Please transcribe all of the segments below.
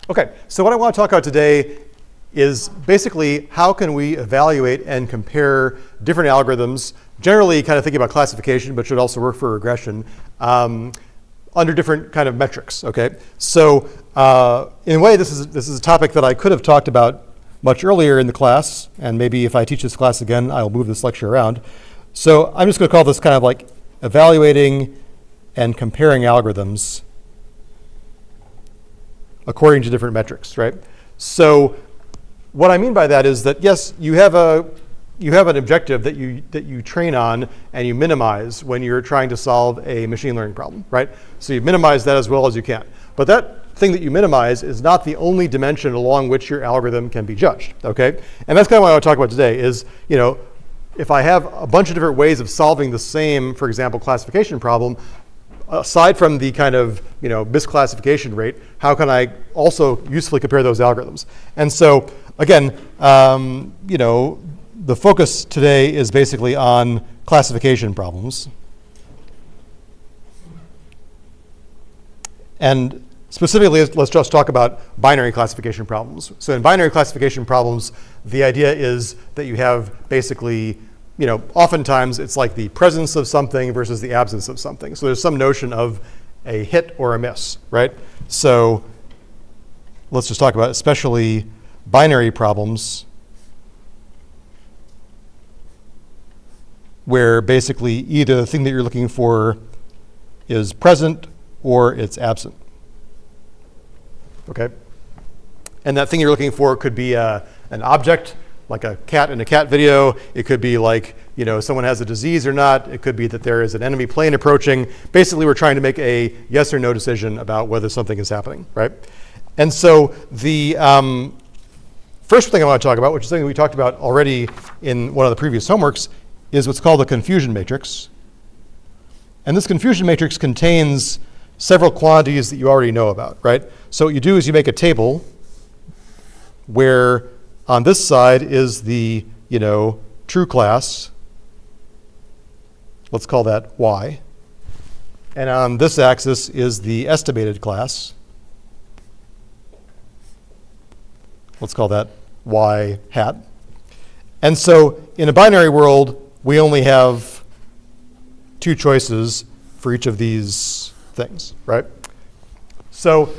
Okay, so what I want to talk about today is basically how can we evaluate and compare different algorithms, generally kind of thinking about classification, but should also work for regression, under different kind of metrics, okay? So in a way, this is a topic that I could have talked about much earlier in the class, and maybe if I teach this class again, I'll move this lecture around. So I'm just going to call this kind of like evaluating and comparing algorithms according to different metrics, right? So what I mean by that is that, yes, you have an objective that you train on and you minimize when you're trying to solve a machine learning problem, right? So you minimize that as well as you can. But that thing that you minimize is not the only dimension along which your algorithm can be judged, okay? And that's kind of what I want to talk about today is, you know, if I have a bunch of different ways of solving the same, for example, classification problem, aside from the kind of, you know, misclassification rate, how can I also usefully compare those algorithms? And so, again, you know, the focus today is basically on classification problems. And specifically, let's just talk about binary classification problems. So in binary classification problems, the idea is that you have basically, you know, oftentimes it's like the presence of something versus the absence of something. So there's some notion of a hit or a miss, right? So let's just talk about especially binary problems where basically either the thing that you're looking for is present or it's absent. Okay? And that thing you're looking for could be an object, like a cat in a cat video. It could be like, you know, someone has a disease or not. It could be that there is an enemy plane approaching. Basically, we're trying to make a yes or no decision about whether something is happening, right? And so the first thing I want to talk about, which is something we talked about already in one of the previous homeworks, is what's called the confusion matrix. And this confusion matrix contains several quantities that you already know about, right? So what you do is you make a table where on this side is the, you know, true class. Let's call that y. And on this axis is the estimated class. Let's call that y hat. And so in a binary world, we only have two choices for each of these things, right? So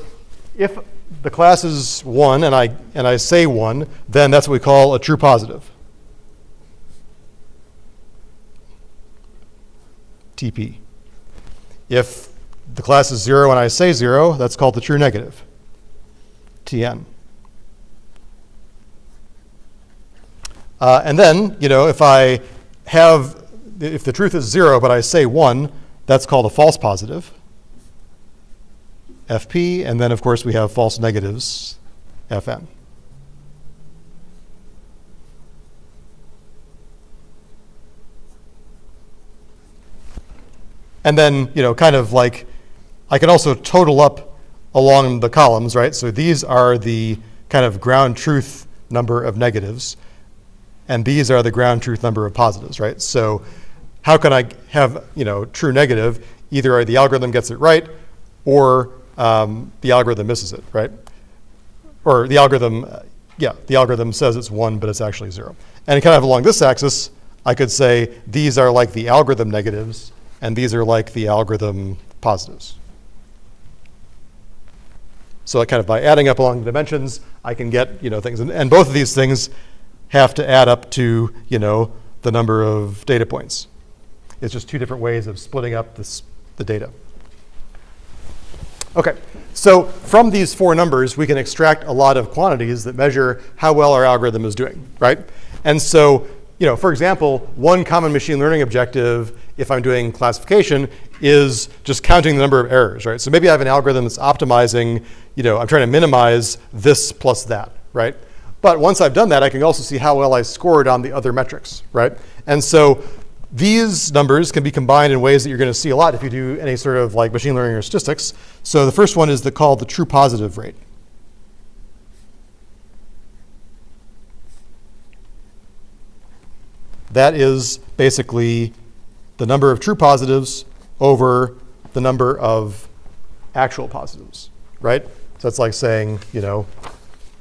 if the class is 1 and I say 1, then that's what we call a true positive. TP. If the class is 0 and I say 0, that's called the true negative. TN. And then, you know, if the truth is 0 but I say 1, that's called a false positive. FP, and then of course we have false negatives, FN. And then, you know, kind of like, I can also total up along the columns, right? So these are the kind of ground truth number of negatives, and these are the ground truth number of positives, right? So how can I have, you know, true negative? Either the algorithm gets it right, or the algorithm misses it, right? Or the algorithm, the algorithm says it's 1, but it's actually 0. And kind of along this axis, I could say these are like the algorithm negatives, and these are like the algorithm positives. So kind of by adding up along the dimensions, I can get, you know, things. And both of these things have to add up to, you know, the number of data points. It's just two different ways of splitting up the data. Okay, so from these 4 numbers, we can extract a lot of quantities that measure how well our algorithm is doing, right? And so, you know, for example, one common machine learning objective, if I'm doing classification, is just counting the number of errors, right? So maybe I have an algorithm that's optimizing, you know, I'm trying to minimize this plus that, right? But once I've done that, I can also see how well I scored on the other metrics, right? And so these numbers can be combined in ways that you're going to see a lot if you do any sort of like machine learning or statistics. So the first one is called the true positive rate. That is basically the number of true positives over the number of actual positives, right? So it's like saying, you know,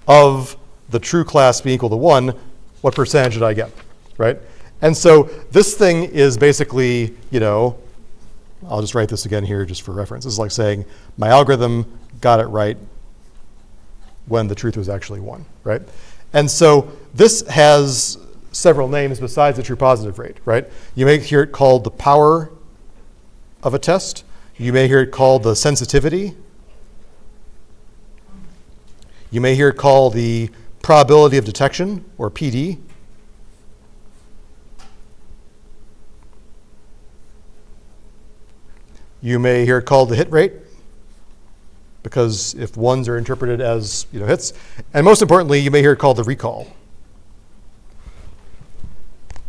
of the true class being equal to 1, what percentage did I get, right? And so this thing is basically, you know, I'll just write this again here just for reference. This is like saying my algorithm got it right when the truth was actually 1, right? And so this has several names besides the true positive rate, right? You may hear it called the power of a test. You may hear it called the sensitivity. You may hear it called the probability of detection, or PD. You may hear it called the hit rate, because if ones are interpreted as, you know, hits. And most importantly, you may hear it called the recall.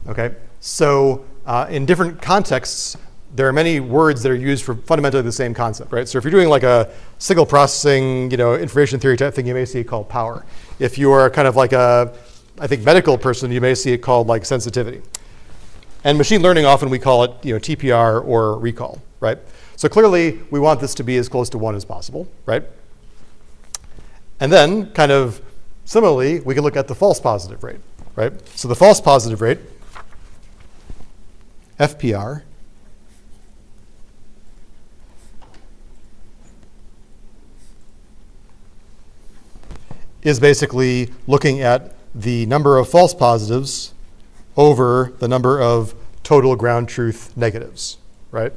Okay, so in different contexts, there are many words that are used for fundamentally the same concept, right? So if you're doing like a signal processing, you know, information theory type thing, you may see it called power. If you are kind of like a, I think, medical person, you may see it called like sensitivity. And machine learning, often we call it, you know, TPR or recall, right? So clearly, we want this to be as close to 1 as possible, right? And then, kind of similarly, we can look at the false positive rate, right? So the false positive rate, FPR, is basically looking at the number of false positives over the number of total ground truth negatives, right?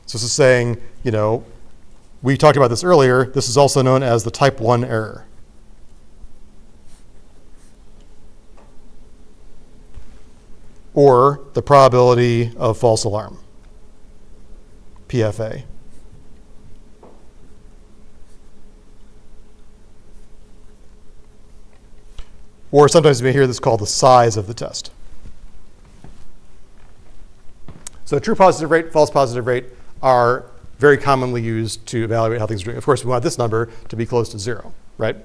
So this is saying, you know, we talked about this earlier. This is also known as the type 1 error. Or the probability of false alarm, PFA. Or sometimes you may hear this called the size of the test. So true positive rate, false positive rate are very commonly used to evaluate how things are doing. Of course, we want this number to be close to 0, right?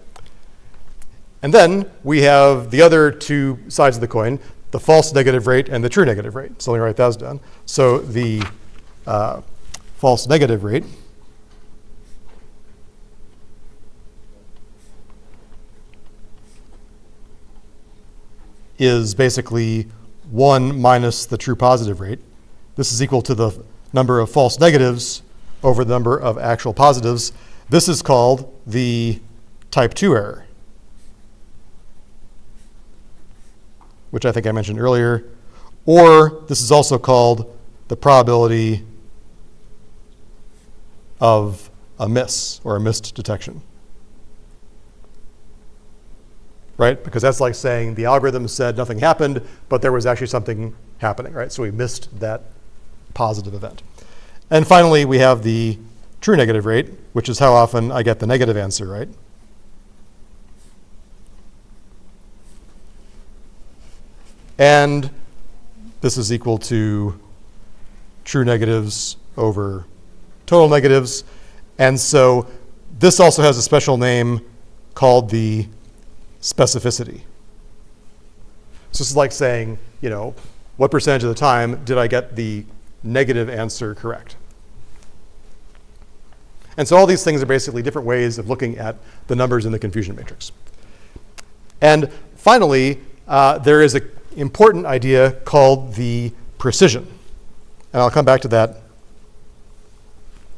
And then we have the other two sides of the coin, the false negative rate and the true negative rate. So let me write those down. So the false negative rate is basically 1 minus the true positive rate. This is equal to the number of false negatives over the number of actual positives. This is called the type 2 error, which I think I mentioned earlier. Or this is also called the probability of a miss or a missed detection. Right? Because that's like saying the algorithm said nothing happened, but there was actually something happening, right? So we missed that positive event. And finally, we have the true negative rate, which is how often I get the negative answer, right? And this is equal to true negatives over total negatives. And so this also has a special name called the specificity. So this is like saying, you know, what percentage of the time did I get the negative answer correct? And so all these things are basically different ways of looking at the numbers in the confusion matrix. And finally, there is an important idea called the precision. And I'll come back to that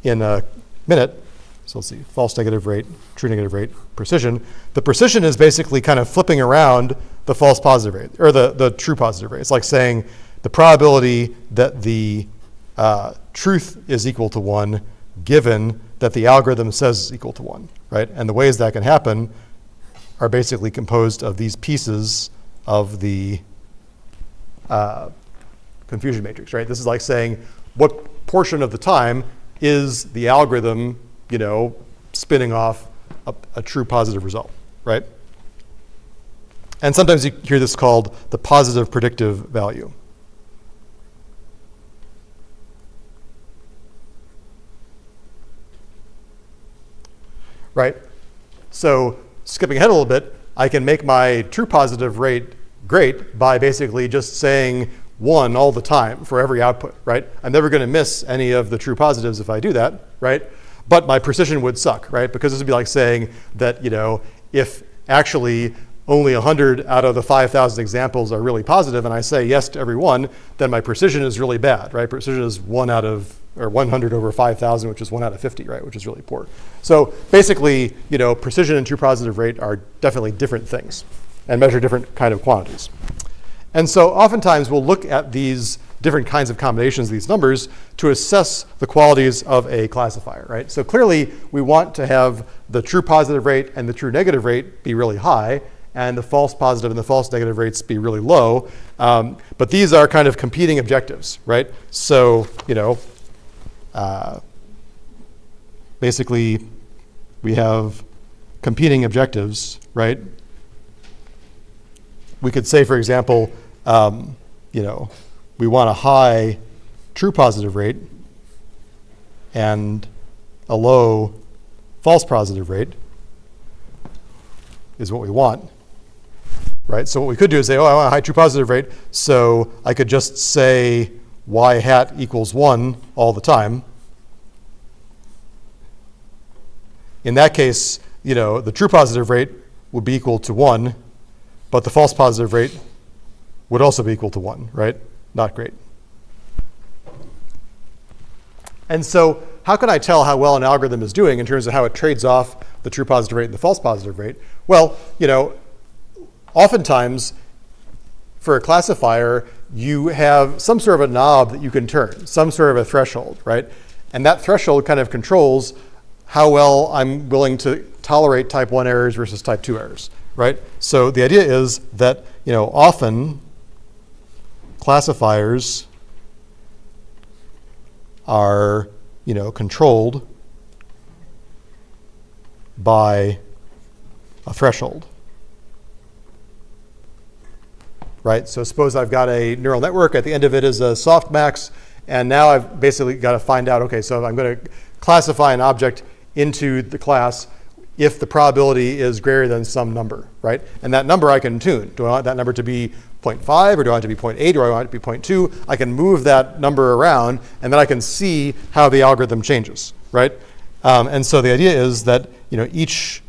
in a minute. So let's see, false negative rate, true negative rate, precision. The precision is basically kind of flipping around the false positive rate, or the true positive rate. It's like saying the probability that the truth is equal to 1 given that the algorithm says is equal to 1, right? And the ways that can happen are basically composed of these pieces of the confusion matrix, right? This is like saying what portion of the time is the algorithm, you know, spinning off a true positive result, right? And sometimes you hear this called the positive predictive value. Right? So skipping ahead a little bit, I can make my true positive rate great by basically just saying 1 all the time for every output, right? I'm never going to miss any of the true positives if I do that, right? but my precision would suck, right? Because this would be like saying that, if actually only 100 out of the 5,000 examples are really positive, and I say yes to every one, then my precision is really bad, right? Precision is 100 over 5,000, which is 1 out of 50, right? Which is really poor. So basically, precision and true positive rate are definitely different things and measure different kind of quantities. And so oftentimes we'll look at these different kinds of combinations of these numbers to assess the qualities of a classifier, right? So clearly we want to have the true positive rate and the true negative rate be really high, and the false positive and the false negative rates be really low. But these are kind of competing objectives, right? So, basically we have competing objectives, right? We could say, for example, we want a high true positive rate and a low false positive rate is what we want, right? So what we could do is say, I want a high true positive rate, so I could just say y hat equals 1 all the time. In that case, the true positive rate would be equal to 1, but the false positive rate would also be equal to 1, right? Not great. And so how can I tell how well an algorithm is doing in terms of how it trades off the true positive rate and the false positive rate? Well, oftentimes for a classifier, you have some sort of a knob that you can turn, some sort of a threshold, right? And that threshold kind of controls how well I'm willing to tolerate type 1 errors versus type 2 errors, right? So the idea is that, often classifiers are, controlled by a threshold, right? So suppose I've got a neural network, at the end of it is a softmax, and now I've basically got to find out, okay, so I'm going to classify an object into the class if the probability is greater than some number, right? And that number I can tune. Do I want that number to be 0.5, or do I want it to be 0.8, or do I want it to be 0.2? I can move that number around, and then I can see how the algorithm changes, right? And so the idea is that each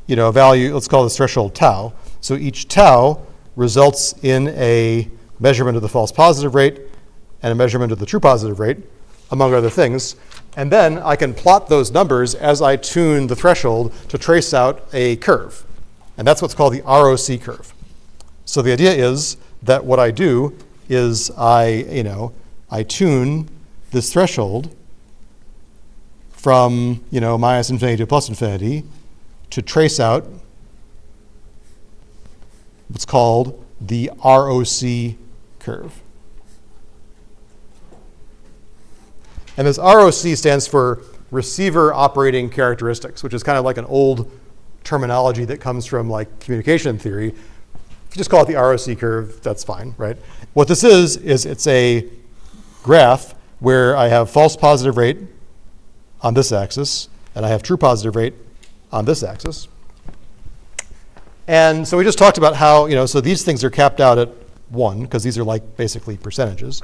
value, let's call this threshold tau. So each tau results in a measurement of the false positive rate and a measurement of the true positive rate, among other things. And then I can plot those numbers as I tune the threshold to trace out a curve. And that's what's called the ROC curve. So the idea is that what I do is I tune this threshold from minus infinity to plus infinity to trace out what's called the ROC curve. And this ROC stands for receiver operating characteristics, which is kind of like an old terminology that comes from like communication theory. If you just call it the ROC curve, that's fine, right? What this is it's a graph where I have false positive rate on this axis, and I have true positive rate on this axis. And so we just talked about how, so these things are capped out at 1, because these are like basically percentages.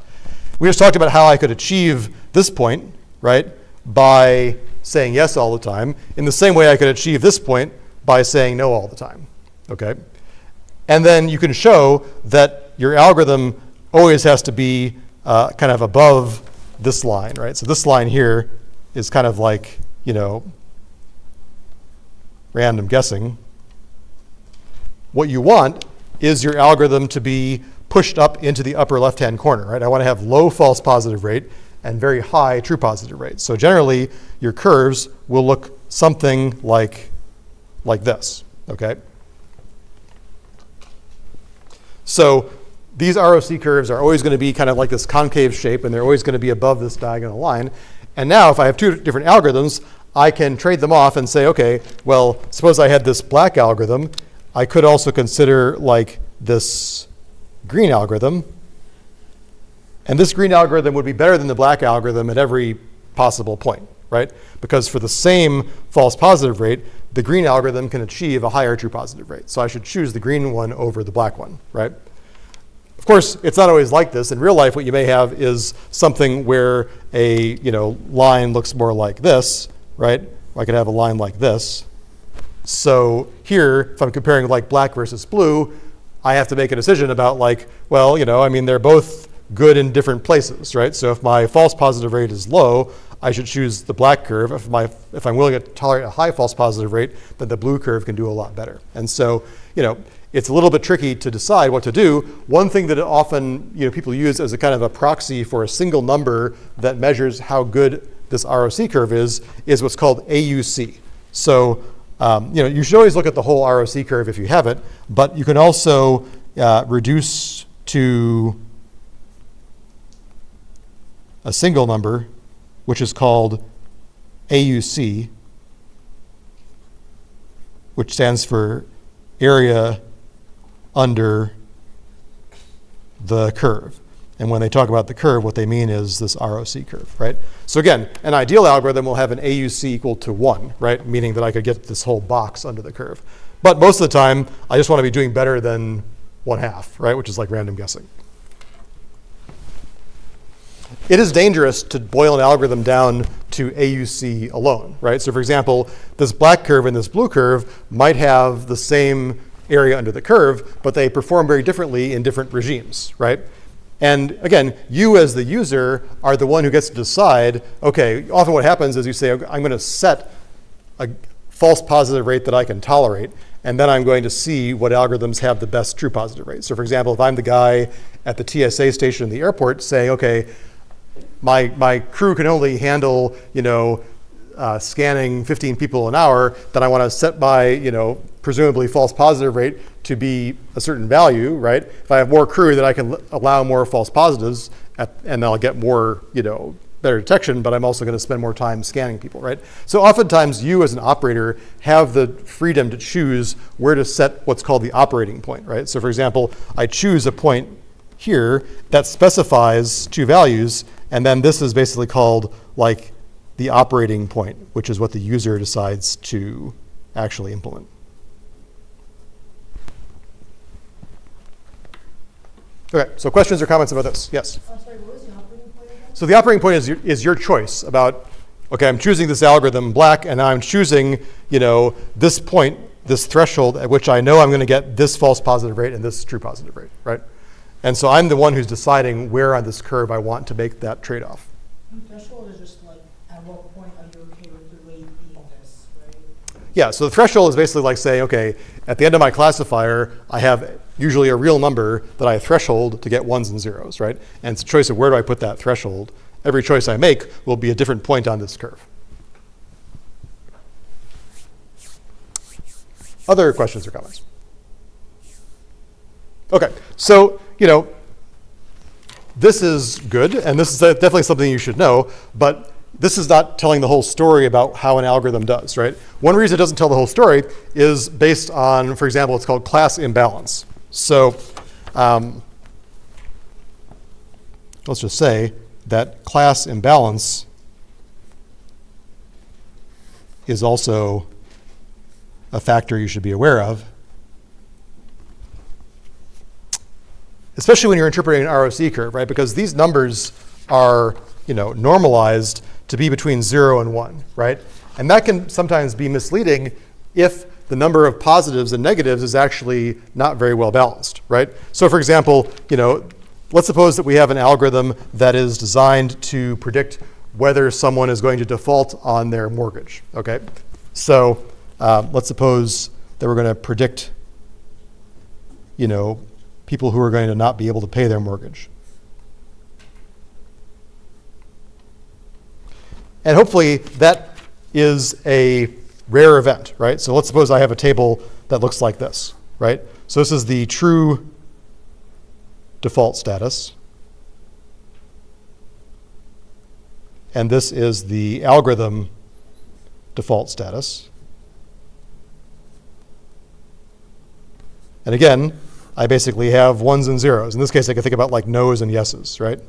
We just talked about how I could achieve this point, right, by saying yes all the time, in the same way I could achieve this point by saying no all the time, okay? And then you can show that your algorithm always has to be kind of above this line, right? So this line here is kind of like, random guessing. What you want is your algorithm to be pushed up into the upper left-hand corner, right? I want to have low false positive rate and very high true positive rate. So generally, your curves will look something like this, okay? So these ROC curves are always going to be kind of like this concave shape, and they're always going to be above this diagonal line. And now if I have two different algorithms, I can trade them off and say, okay, well, suppose I had this black algorithm. I could also consider like this green algorithm. And this green algorithm would be better than the black algorithm at every possible point, right? Because for the same false positive rate, the green algorithm can achieve a higher true positive rate. So I should choose the green one over the black one, right? Of course, it's not always like this. In real life, what you may have is something where a line looks more like this, right? I could have a line like this. So here, if I'm comparing like black versus blue, I have to make a decision about like, well, I mean, they're both good in different places, right? So if my false positive rate is low, I should choose the black curve. If I'm willing to tolerate a high false positive rate, then the blue curve can do a lot better. And so, it's a little bit tricky to decide what to do. One thing that often, people use as a kind of a proxy for a single number that measures how good this ROC curve is what's called AUC. So, you should always look at the whole ROC curve if you have it, but you can also reduce to a single number, which is called AUC, which stands for area under the curve. And when they talk about the curve, what they mean is this ROC curve, right? So again, an ideal algorithm will have an AUC equal to 1, right? Meaning that I could get this whole box under the curve. But most of the time, I just want to be doing better than 1/2, right? Which is like random guessing. It is dangerous to boil an algorithm down to AUC alone, right? So for example, this black curve and this blue curve might have the same area under the curve, but they perform very differently in different regimes, right? And again, you as the user are the one who gets to decide, okay, often what happens is you say, I'm going to set a false positive rate that I can tolerate, and then I'm going to see what algorithms have the best true positive rate. So for example, if I'm the guy at the TSA station in the airport saying, okay, my crew can only handle, scanning 15 people an hour, then I want to set my, presumably false positive rate to be a certain value, right? If I have more crew, then I can allow more false positives, and I'll get more, better detection, but I'm also going to spend more time scanning people, right? So oftentimes you as an operator have the freedom to choose where to set what's called the operating point, right? So for example, I choose a point here that specifies two values, and then this is basically called like the operating point, which is what the user decides to actually implement. Okay, so questions or comments about this? Yes? Sorry, what was the operating point again? So the operating point is your choice about, okay, I'm choosing this algorithm black, and I'm choosing, this point, this threshold at which I know I'm going to get this false positive rate and this true positive rate, right? And so I'm the one who's deciding where on this curve I want to make that trade-off. Threshold is just like, at what point are you okay with the rate being this, right? Yeah, so the threshold is basically like saying, okay, at the end of my classifier, I have usually a real number that I threshold to get ones and zeros, right? And it's a choice of where do I put that threshold. Every choice I make will be a different point on this curve. Other questions or comments? Okay, so, this is good, and this is definitely something you should know, but this is not telling the whole story about how an algorithm does, right? One reason it doesn't tell the whole story is based on, for example, it's called class imbalance. So let's just say that class imbalance is also a factor you should be aware of, especially when you're interpreting an ROC curve, right? Because these numbers are, normalized to be between 0 and 1, right? And that can sometimes be misleading if the number of positives and negatives is actually not very well balanced, right? So for example, let's suppose that we have an algorithm that is designed to predict whether someone is going to default on their mortgage, okay? So let's suppose that we're going to predict, people who are going to not be able to pay their mortgage. And hopefully that is a rare event, right? So let's suppose I have a table that looks like this, right? So this is the true default status. And this is the algorithm default status. And again, I basically have ones and zeros. In this case, I can think about like no's and yeses, right?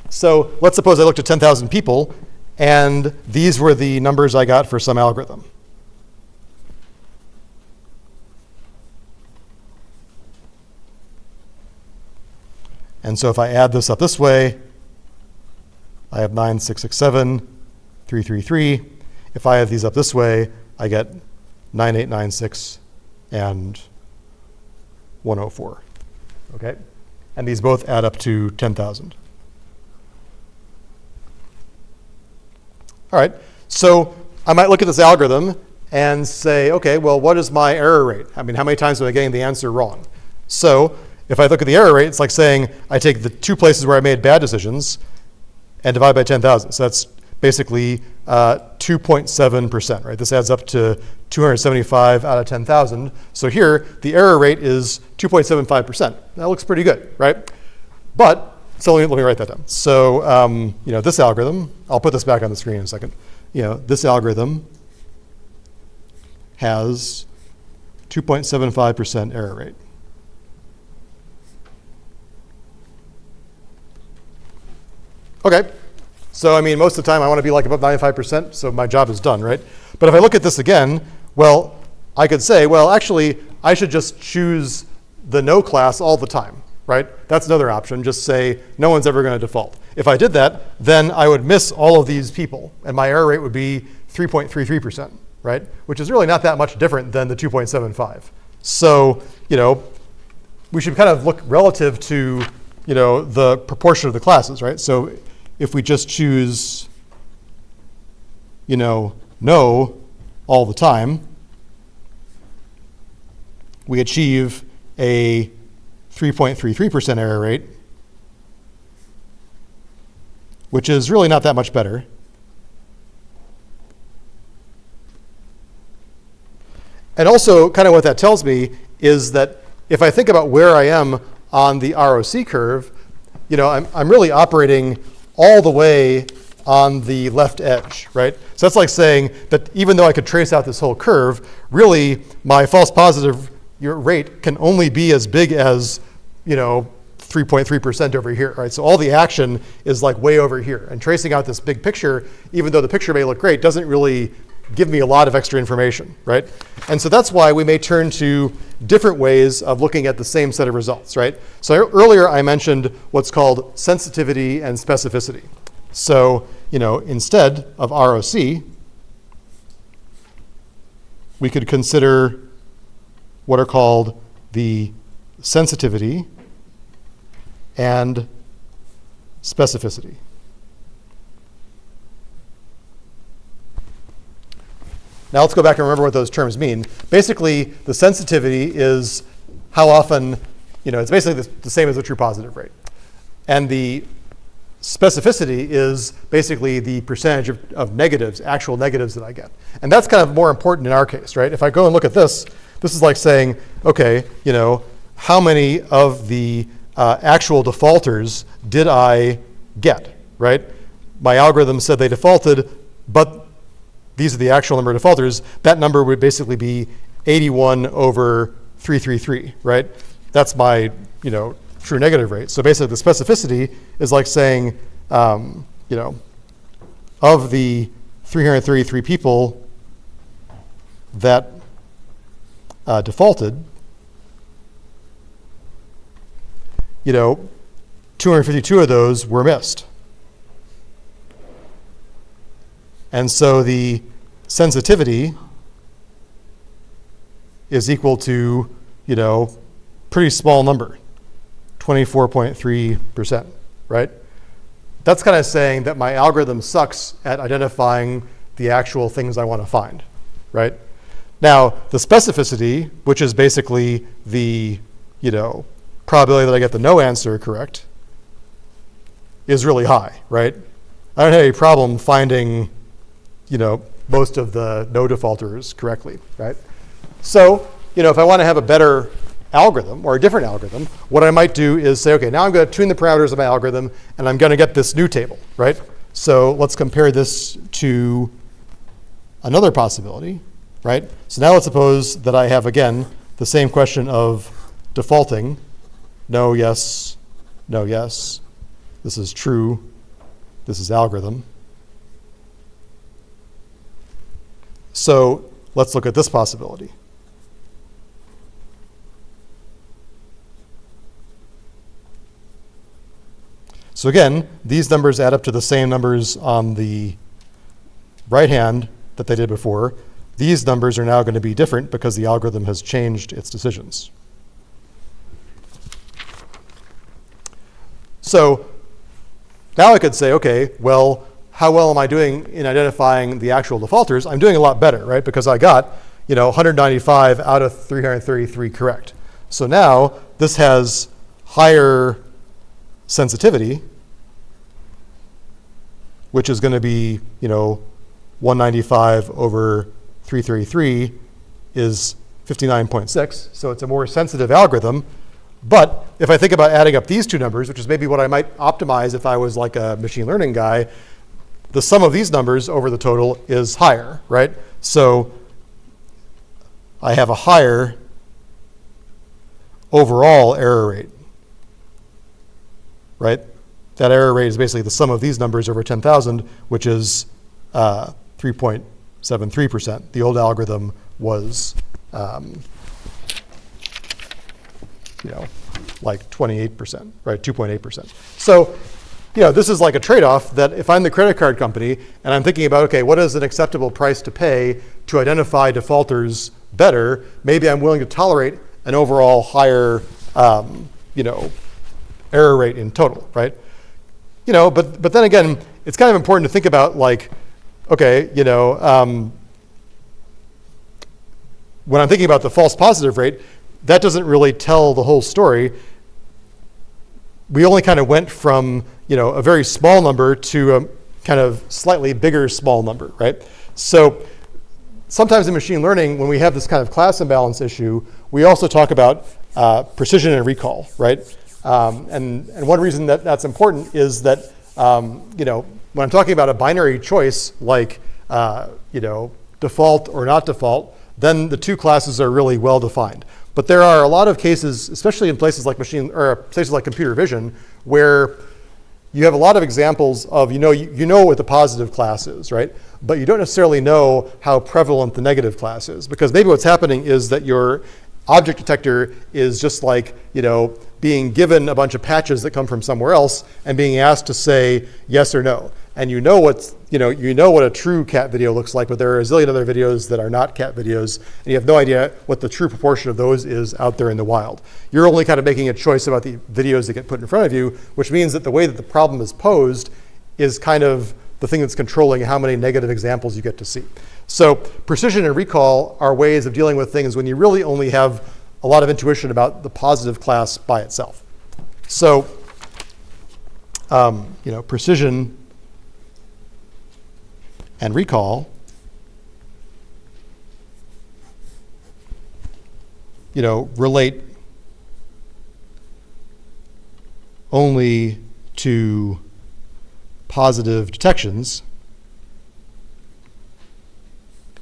So let's suppose I looked at 10,000 people, and these were the numbers I got for some algorithm. And so if I add this up this way, I have 9, 6, 6, 7, 333. If I have these up this way, I get 9896 and 104. Okay? And these both add up to 10,000. All right, so I might look at this algorithm and say, okay, well, what is my error rate? I mean, how many times am I getting the answer wrong? So if I look at the error rate, it's like saying I take the two places where I made bad decisions and divide by 10,000. So that's basically 2.7%, right? This adds up to 275 out of 10,000. So here, the error rate is 2.75%. That looks pretty good, right? But, so let me write that down. So, this algorithm, I'll put this back on the screen in a second. This algorithm has 2.75% error rate. Okay, so I mean, most of the time I want to be like above 95%, so my job is done, right? But if I look at this again, well, I could say, well, actually, I should just choose the no class all the time, right? That's another option. Just say no one's ever going to default. If I did that, then I would miss all of these people, and my error rate would be 3.33%, right? Which is really not that much different than the 2.75. So, we should kind of look relative to, the proportion of the classes, right? So if we just choose, no all the time, we achieve a 3.33% error rate, which is really not that much better. And also, kind of what that tells me is that if I think about where I am on the ROC curve, I'm really operating all the way on the left edge, right? So that's like saying that even though I could trace out this whole curve, really my false positive rate can only be as big as, 3.3% over here, right? So all the action is like way over here. And tracing out this big picture, even though the picture may look great, doesn't really give me a lot of extra information, right? And so that's why we may turn to different ways of looking at the same set of results, right? So earlier I mentioned what's called sensitivity and specificity. So, instead of ROC, we could consider what are called the sensitivity and specificity. Now let's go back and remember what those terms mean. Basically, the sensitivity is how often, it's basically the same as the true positive rate. And the specificity is basically the percentage of negatives, actual negatives that I get. And that's kind of more important in our case, right? If I go and look at this is like saying, okay, how many of the actual defaulters did I get, right? My algorithm said they defaulted, but these are the actual number of defaulters. That number would basically be 81 over 333, right? That's my, true negative rate. So basically the specificity is like saying, of the 333 people that defaulted, 252 of those were missed. And so the sensitivity is equal to, pretty small number, 24.3%, right? That's kind of saying that my algorithm sucks at identifying the actual things I want to find, right? Now, the specificity, which is basically the, probability that I get the no answer correct, is really high, right? I don't have any problem finding, most of the no defaulters correctly, right? So, if I want to have a better algorithm or a different algorithm, what I might do is say, okay, now I'm going to tune the parameters of my algorithm and I'm going to get this new table, right? So let's compare this to another possibility, right? So now let's suppose that I have, again, the same question of defaulting. No, yes, no, yes. This is true. This is algorithm. So let's look at this possibility. So again, these numbers add up to the same numbers on the right hand that they did before, these numbers are now going to be different because the algorithm has changed its decisions. So now I could say, okay, well, how well am I doing in identifying the actual defaulters? I'm doing a lot better, right? Because I got, 195 out of 333 correct. So now this has higher sensitivity, which is going to be, 195 over 333 is 59.6. So it's a more sensitive algorithm. But if I think about adding up these two numbers, which is maybe what I might optimize if I was like a machine learning guy, the sum of these numbers over the total is higher, right? So I have a higher overall error rate, right? That error rate is basically the sum of these numbers over 10,000, which is 3.73%. The old algorithm was, like 28%, right? 2.8%. So, this is like a trade-off that if I'm the credit card company and I'm thinking about, okay, what is an acceptable price to pay to identify defaulters better? Maybe I'm willing to tolerate an overall higher, error rate in total, right? But then again, it's kind of important to think about like, okay, when I'm thinking about the false positive rate, that doesn't really tell the whole story. We only kind of went from, a very small number to a kind of slightly bigger small number, right? So sometimes in machine learning, when we have this kind of class imbalance issue, we also talk about precision and recall, right? And one reason that that's important is that, when I'm talking about a binary choice, like, default or not default, then the two classes are really well defined. But there are a lot of cases, especially in places like places like computer vision, where you have a lot of examples of, you know what the positive class is, right? But you don't necessarily know how prevalent the negative class is, because maybe what's happening is that your object detector is just like, being given a bunch of patches that come from somewhere else and being asked to say yes or no. And you know what a true cat video looks like, but there are a zillion other videos that are not cat videos, and you have no idea what the true proportion of those is out there in the wild. You're only kind of making a choice about the videos that get put in front of you, which means that the way that the problem is posed is kind of the thing that's controlling how many negative examples you get to see. So precision and recall are ways of dealing with things when you really only have a lot of intuition about the positive class by itself. So, precision and recall, relate only to positive detections.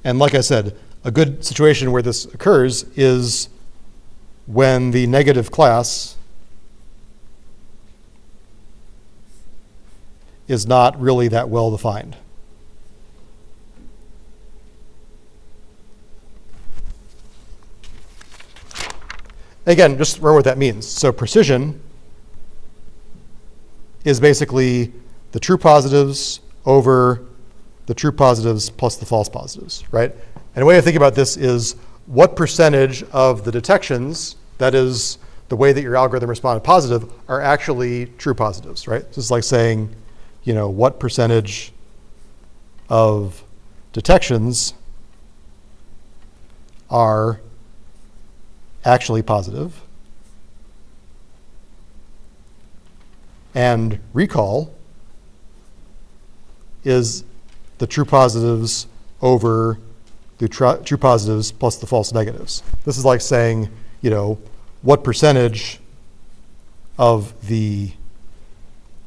And like I said, a good situation where this occurs is when the negative class is not really that well defined. Again, just remember what that means. So precision is basically the true positives over the true positives plus the false positives, right? And a way to think about this is what percentage of the detections, that is the way that your algorithm responded positive, are actually true positives, right? This is like saying, what percentage of detections are actually positive. And recall is the true positives over the true positives plus the false negatives. This is like saying, what percentage of the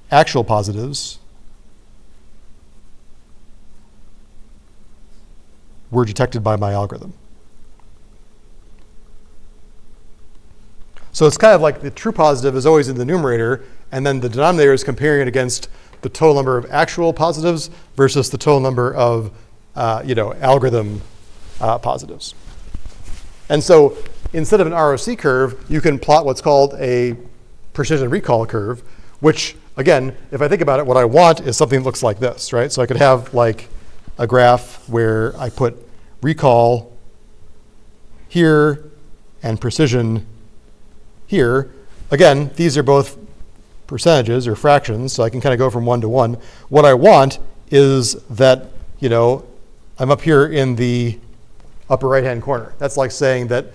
actual positives were detected by my algorithm. So it's kind of like the true positive is always in the numerator, and then the denominator is comparing it against the total number of actual positives versus the total number of algorithm positives. And so instead of an ROC curve, you can plot what's called a precision recall curve, which, again, if I think about it, what I want is something that looks like this, right? So I could have like, a graph where I put recall here and precision here. Again, these are both percentages or fractions, so I can kind of go from 1 to 1. What I want is that, I'm up here in the upper right-hand corner. That's like saying that,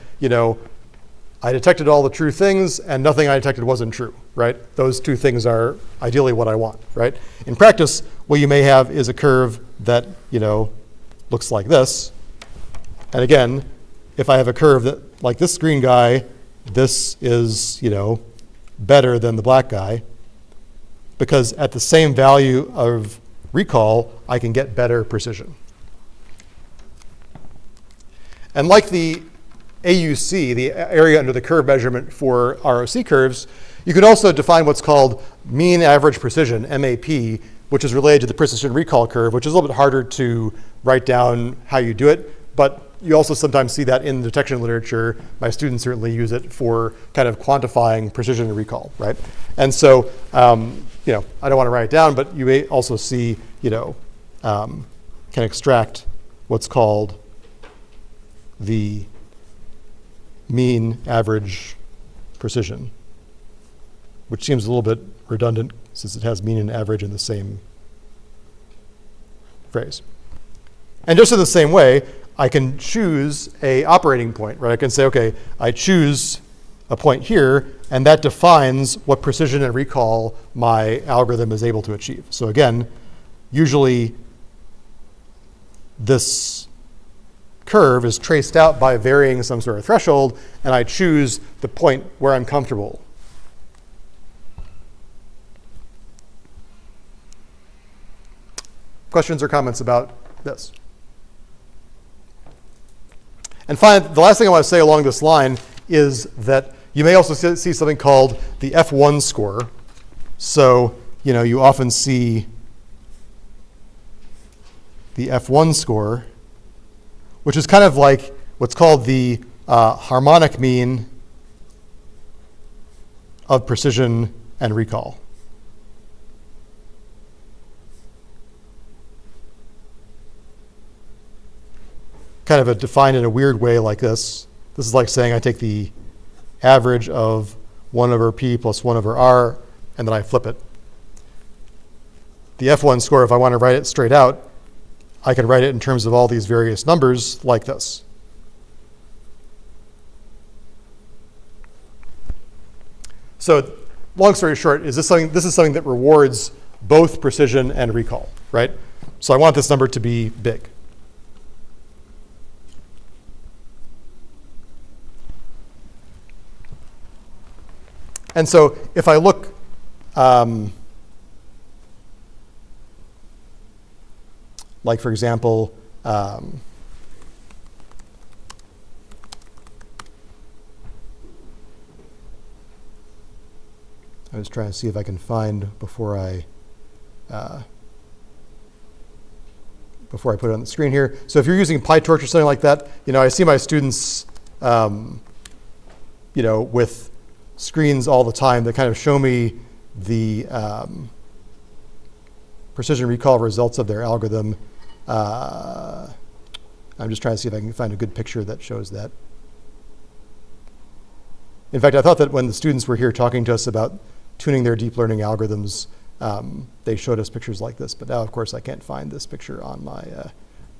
I detected all the true things and nothing I detected wasn't true, right? Those two things are ideally what I want, right? In practice, what you may have is a curve that, looks like this. And again, if I have a curve that, like this green guy, this is, better than the black guy, because at the same value of recall, I can get better precision. And like the AUC, the area under the curve measurement for ROC curves, you could also define what's called mean average precision, MAP, which is related to the precision recall curve, which is a little bit harder to write down how you do it, but you also sometimes see that in the detection literature. My students certainly use it for kind of quantifying precision and recall, right? And so, I don't want to write it down, but you may also see, can extract what's called the mean average precision, which seems a little bit redundant since it has mean and average in the same phrase. And just in the same way, I can choose a operating point, right? I can say, okay, I choose a point here, and that defines what precision and recall my algorithm is able to achieve. So again, usually this curve is traced out by varying some sort of threshold, and I choose the point where I'm comfortable. Questions or comments about this? And finally, the last thing I want to say along this line is that you may also see something called the F1 score. So, you often see the F1 score, which is kind of like what's called the harmonic mean of precision and recall. Kind of defined in a weird way like this. This is like saying I take the average of 1 over p plus 1 over r, and then I flip it. The F1 score, if I want to write it straight out, I can write it in terms of all these various numbers like this. So long story short, this is something that rewards both precision and recall, right? So I want this number to be big. And so if I look like, for example, I was trying to see if I can find before I put it on the screen here. So if you're using PyTorch or something like that, I see my students, with screens all the time that kind of show me the precision recall results of their algorithm. I'm just trying to see if I can find a good picture that shows that. In fact, I thought that when the students were here talking to us about tuning their deep learning algorithms, they showed us pictures like this. But now, of course, I can't find this picture on my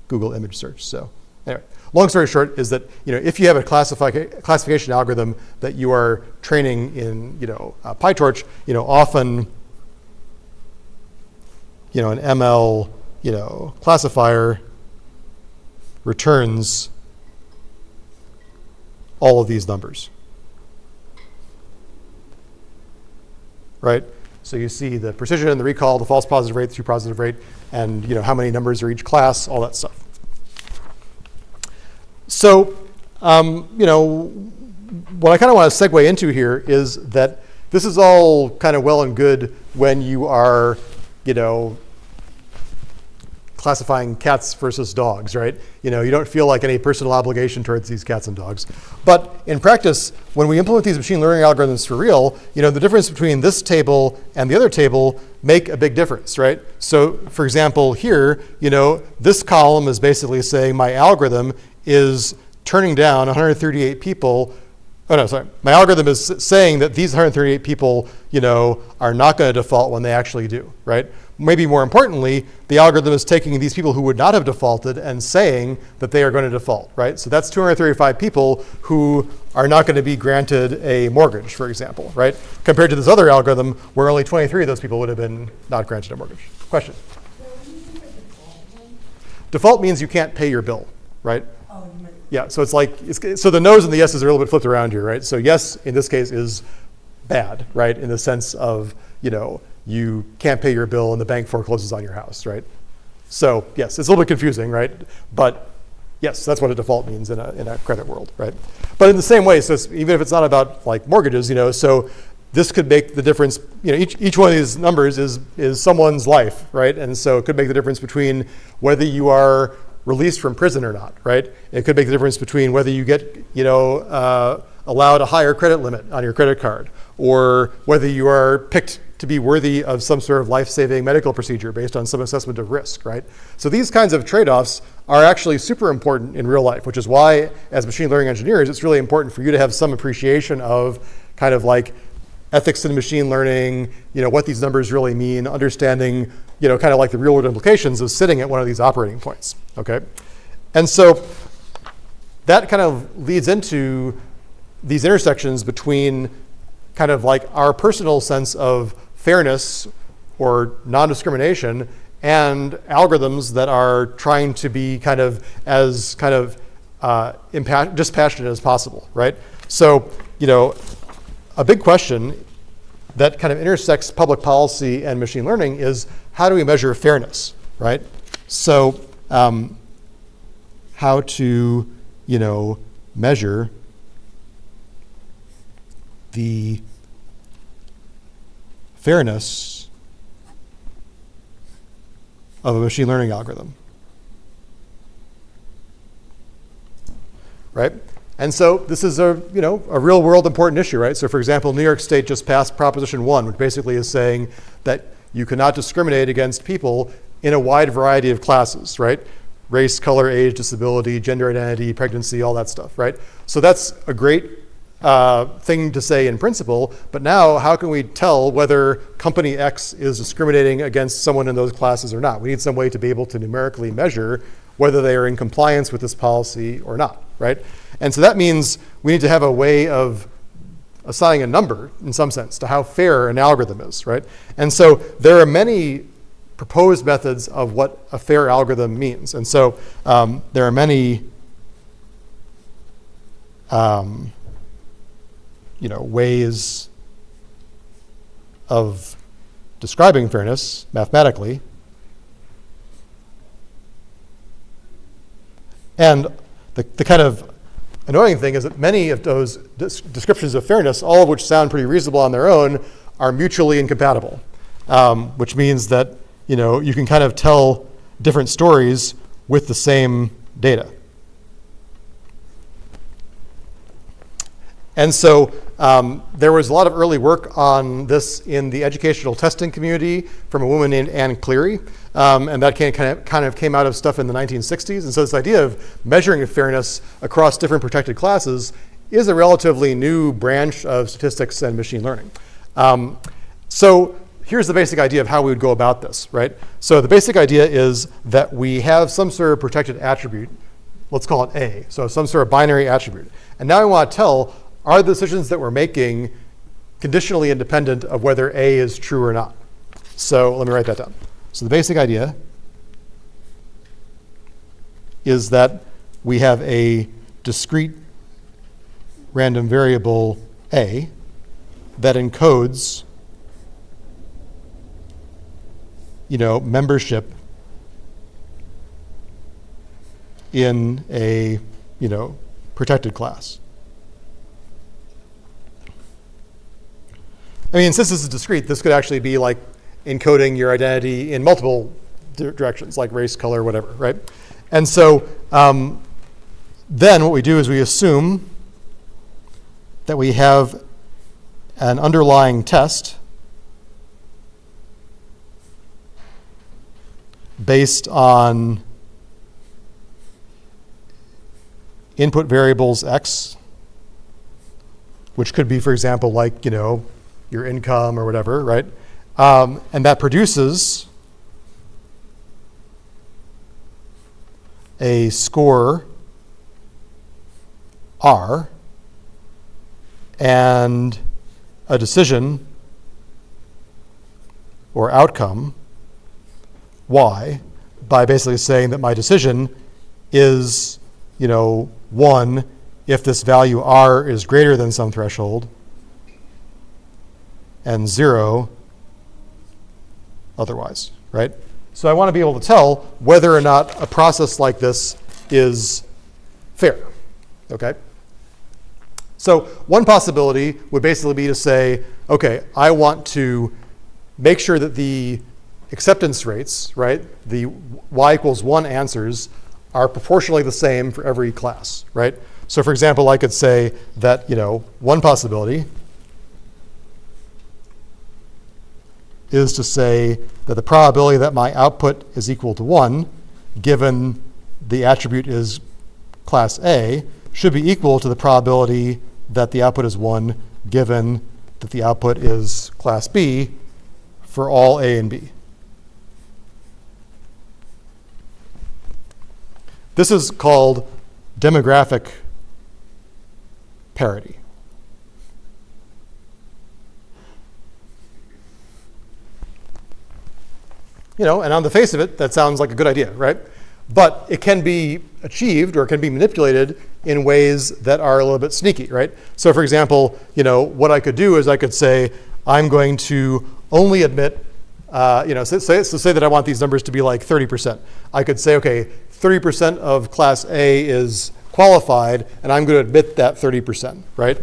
Google image search. So anyway, long story short is that if you have a classification algorithm that you are training in PyTorch, often an ML classifier returns all of these numbers, right? So you see the precision and the recall, the false positive rate, the true positive rate, and how many numbers are each class, all that stuff. So, what I kind of want to segue into here is that this is all kind of well and good when you are, classifying cats versus dogs, right? You don't feel like any personal obligation towards these cats and dogs. But in practice, when we implement these machine learning algorithms for real, the difference between this table and the other table make a big difference, right? So for example, here, this column is basically saying my algorithm is turning down 138 people. Oh no, sorry. My algorithm is saying that these 138 people, are not going to default when they actually do, right? Maybe more importantly, the algorithm is taking these people who would not have defaulted and saying that they are going to default, right? So that's 235 people who are not going to be granted a mortgage, for example, right? Compared to this other algorithm where only 23 of those people would have been not granted a mortgage. Question? So what do you mean by default then? Default means you can't pay your bill, right? Oh, you meant, Yeah, so so the no's and the yeses are a little bit flipped around here, right? So yes, in this case, is bad, right? In the sense of, you can't pay your bill and the bank forecloses on your house, right? So yes, it's a little bit confusing, right? But yes, that's what a default means in a credit world, right? But in the same way, so even if it's not about like mortgages, so this could make the difference, each one of these numbers is someone's life, right? And so it could make the difference between whether you are released from prison or not, right? It could make the difference between whether you get, allowed a higher credit limit on your credit card, or whether you are picked to be worthy of some sort of life-saving medical procedure based on some assessment of risk, right? So these kinds of trade-offs are actually super important in real life, which is why, as machine learning engineers, it's really important for you to have some appreciation of kind of like ethics in machine learning, what these numbers really mean, understanding, kind of like the real-world implications of sitting at one of these operating points, okay? And so that kind of leads into these intersections between kind of like our personal sense of fairness or non-discrimination and algorithms that are trying to be kind of as kind of dispassionate as possible, right? So, a big question that kind of intersects public policy and machine learning is how do we measure fairness, right? So how to, measure the fairness of a machine learning algorithm, right? And so this is a real world important issue, right? So for example, New York State just passed Proposition 1, which basically is saying that you cannot discriminate against people in a wide variety of classes, right? Race, color, age, disability, gender identity, pregnancy, all that stuff, right? So that's a great thing to say in principle, but now how can we tell whether company X is discriminating against someone in those classes or not? We need some way to be able to numerically measure whether they are in compliance with this policy or not, right? And so that means we need to have a way of assigning a number, in some sense, to how fair an algorithm is, right? And so there are many proposed methods of what a fair algorithm means. And so there are many ways of describing fairness mathematically. And the kind of annoying thing is that many of those descriptions of fairness, all of which sound pretty reasonable on their own, are mutually incompatible, which means that you can kind of tell different stories with the same data. And so there was a lot of early work on this in the educational testing community from a woman named Anne Cleary, and that kind of came out of stuff in the 1960s. And so this idea of measuring fairness across different protected classes is a relatively new branch of statistics and machine learning. So here's the basic idea of how we would go about this, right? So the basic idea is that we have some sort of protected attribute, let's call it A, so some sort of binary attribute. And now we want to tell, are the decisions that we're making conditionally independent of whether A is true or not? So let me write that down. So the basic idea is that we have a discrete random variable A that encodes membership in a protected class. I mean, since this is discrete, this could actually be like encoding your identity in multiple directions, like race, color, whatever, right? And so then what we do is we assume that we have an underlying test based on input variables x, which could be, for example, like, your income or whatever, right? And that produces a score R and a decision or outcome Y by basically saying that my decision is, 1 if this value R is greater than some threshold, and 0 otherwise, right? So I want to be able to tell whether or not a process like this is fair, okay? So one possibility would basically be to say, okay, I want to make sure that the acceptance rates, right, the y equals 1 answers are proportionally the same for every class, right? So for example, I could say that, one possibility is to say that the probability that my output is equal to 1, given the attribute is class A, should be equal to the probability that the output is 1, given that the output is class B for all A and B. This is called demographic parity. And on the face of it, that sounds like a good idea, right? But it can be achieved or can be manipulated in ways that are a little bit sneaky, right? So for example, what I could do is I could say, I'm going to only admit, say that I want these numbers to be like 30%. I could say, okay, 30% of class A is qualified, and I'm going to admit that 30%, right?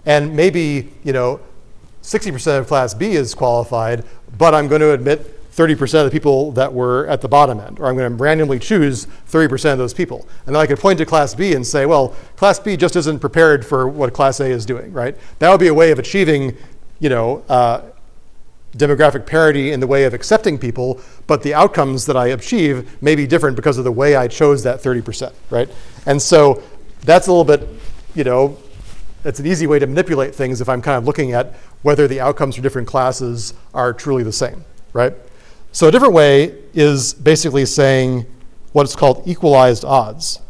And maybe, 60% of class B is qualified, but I'm going to admit 30% of the people that were at the bottom end, or I'm going to randomly choose 30% of those people. And then I could point to class B and say, well, class B just isn't prepared for what class A is doing, right? That would be a way of achieving, demographic parity in the way of accepting people, but the outcomes that I achieve may be different because of the way I chose that 30%, right? And so that's a little bit, that's an easy way to manipulate things if I'm kind of looking at whether the outcomes for different classes are truly the same, right? So a different way is basically saying what is called equalized odds.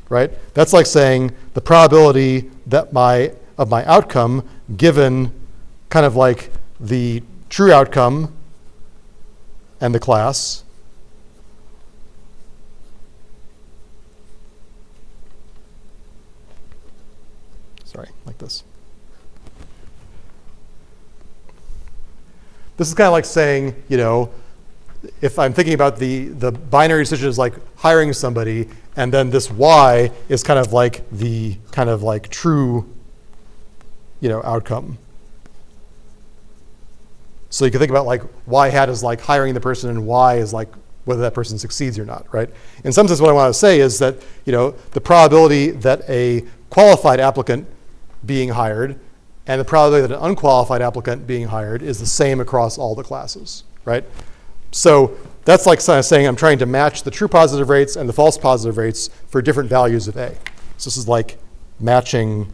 Right? That's like saying the probability that of my outcome given kind of like the true outcome and the class like this. This is kind of like saying, if I'm thinking about the binary decision is like hiring somebody, and then this y is kind of like the true, outcome. So you can think about like y hat is like hiring the person, and y is like whether that person succeeds or not, right? In some sense, what I want to say is that, the probability that a qualified applicant being hired and the probability that an unqualified applicant being hired is the same across all the classes, right? So that's like saying I'm trying to match the true positive rates and the false positive rates for different values of A. So this is like matching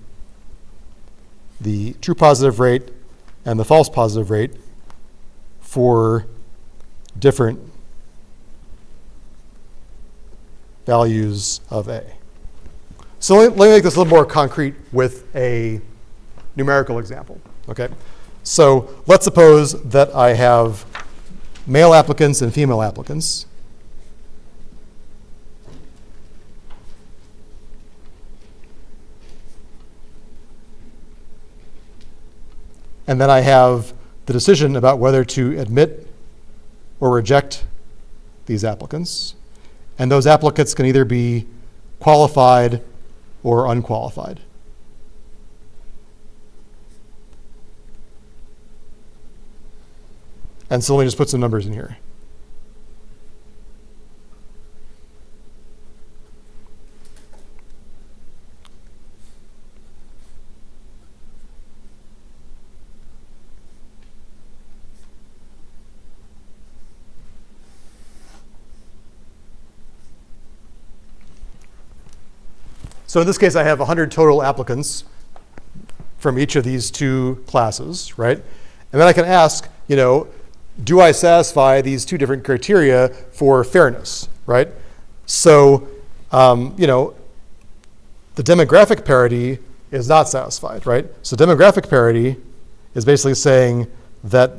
the true positive rate and the false positive rate for different values of A. So let me make this a little more concrete with a numerical example, okay? So let's suppose that I have male applicants and female applicants. And then I have the decision about whether to admit or reject these applicants. And those applicants can either be qualified or unqualified. And so let me just put some numbers in here. So in this case, I have 100 total applicants from each of these two classes, right? And then I can ask, do I satisfy these two different criteria for fairness, right? So, the demographic parity is not satisfied, right? So demographic parity is basically saying that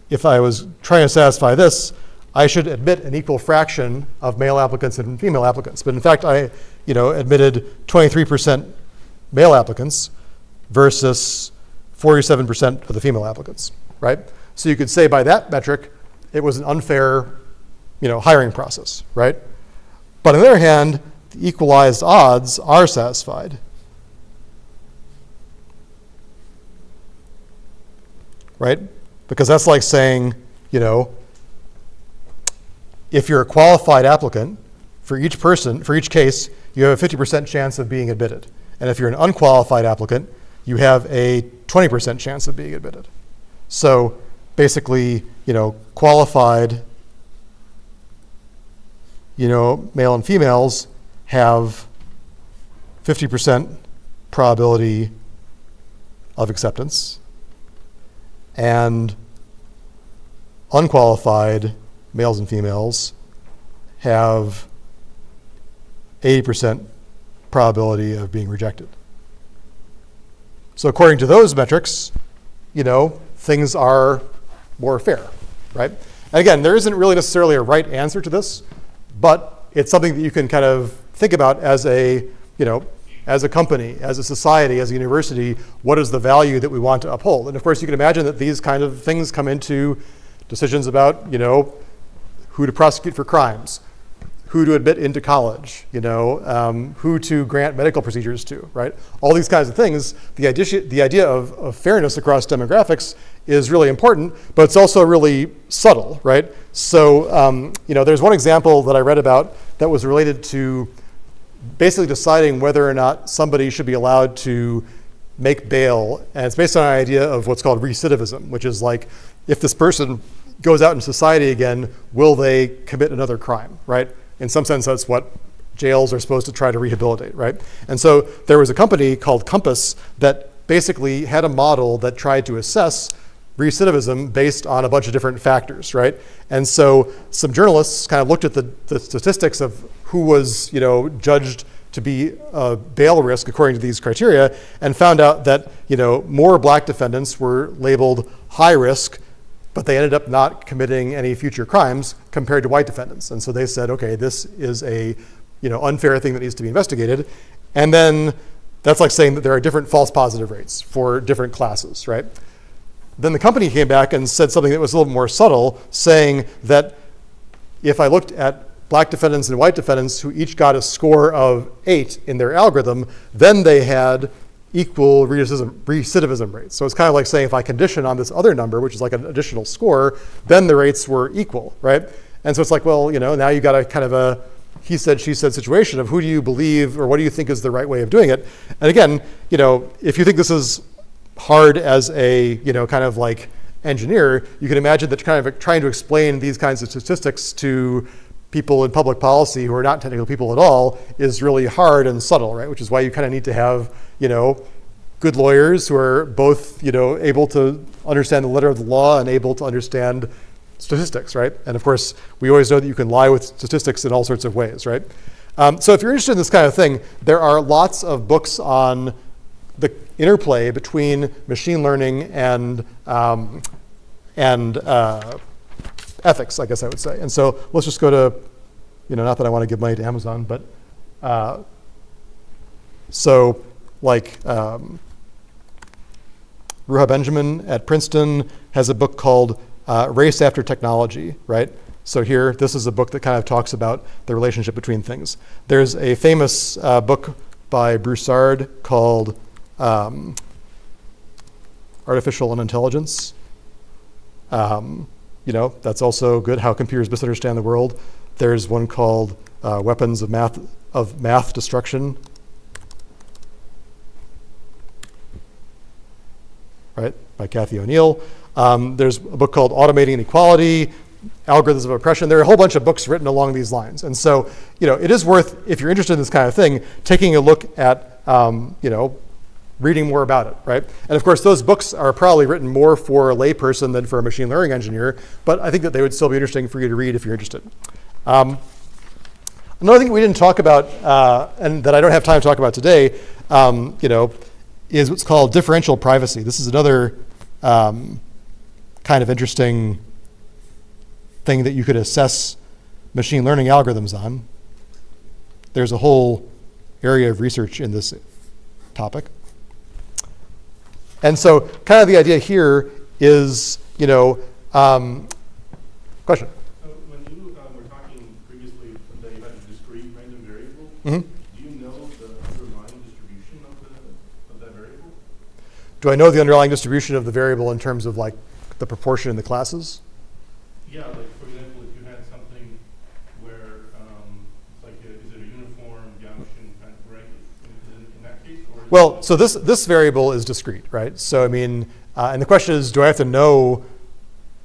if I was trying to satisfy this, I should admit an equal fraction of male applicants and female applicants. But in fact, I, admitted 23% male applicants versus 47% of the female applicants, right? So you could say by that metric, it was an unfair, hiring process, right? But on the other hand, the equalized odds are satisfied. Right? Because that's like saying, if you're a qualified applicant, for each case, you have a 50% chance of being admitted. And if you're an unqualified applicant, you have a 20% chance of being admitted. So basically, qualified, male and females have 50% probability of acceptance, and unqualified males and females have 80% probability of being rejected. So according to those metrics, things are more fair, right? And again, there isn't really necessarily a right answer to this, but it's something that you can kind of think about as a, as a company, as a society, as a university, what is the value that we want to uphold? And of course, you can imagine that these kind of things come into decisions about, who to prosecute for crimes, who to admit into college, who to grant medical procedures to, right? All these kinds of things. The idea of fairness across demographics is really important, but it's also really subtle, right? So, there's one example that I read about that was related to basically deciding whether or not somebody should be allowed to make bail, and it's based on an idea of what's called recidivism, which is like, if this person goes out in society again, will they commit another crime, right? In some sense, that's what jails are supposed to try to rehabilitate, right? And so there was a company called Compass that basically had a model that tried to assess recidivism based on a bunch of different factors, right? And so some journalists kind of looked at the statistics of who was, judged to be a bail risk according to these criteria, and found out that, more black defendants were labeled high risk, but they ended up not committing any future crimes compared to white defendants. And so they said, okay, this is a unfair thing that needs to be investigated. And then that's like saying that there are different false positive rates for different classes, right? Then the company came back and said something that was a little more subtle, saying that if I looked at black defendants and white defendants who each got a score of 8 in their algorithm, then they had equal recidivism rates. So it's kind of like saying if I condition on this other number, which is like an additional score, then the rates were equal, right? And so it's like, well, now you got a kind of a he said, she said situation of who do you believe or what do you think is the right way of doing it? And again, if you think this is hard as a, kind of like engineer, you can imagine that kind of trying to explain these kinds of statistics to people in public policy who are not technical people at all is really hard and subtle, right? Which is why you kind of need to have, good lawyers who are both, able to understand the letter of the law and able to understand statistics, right? And of course, we always know that you can lie with statistics in all sorts of ways, right? So if you're interested in this kind of thing, there are lots of books on the interplay between machine learning and ethics, I guess I would say. And so let's just go to, not that I want to give money to Amazon, but so like Ruha Benjamin at Princeton has a book called Race After Technology, right? So here, this is a book that kind of talks about the relationship between things. There's a famous book by Broussard called artificial intelligence. That's also good, how computers misunderstand the world. There's one called Weapons of Math Destruction. Right, by Kathy O'Neill. There's a book called Automating Inequality, Algorithms of Oppression. There are a whole bunch of books written along these lines. And so, it is worth, if you're interested in this kind of thing, taking a look at, reading more about it, right? And of course, those books are probably written more for a layperson than for a machine learning engineer, but I think that they would still be interesting for you to read if you're interested. Another thing we didn't talk about, and that I don't have time to talk about today, is what's called differential privacy. This is another kind of interesting thing that you could assess machine learning algorithms on. There's a whole area of research in this topic. And so kind of the idea here is, question. So when you were talking previously that you had a discrete random variable, Mm-hmm. do you know the underlying distribution of that variable? Do I know the underlying distribution of the variable in terms of like the proportion in the classes? Yeah, like for example, if you had something where it's like, is it a uniform Gaussian kind of right in that case? Or Well, so this variable is discrete, right? So I mean, and the question is, do I have to know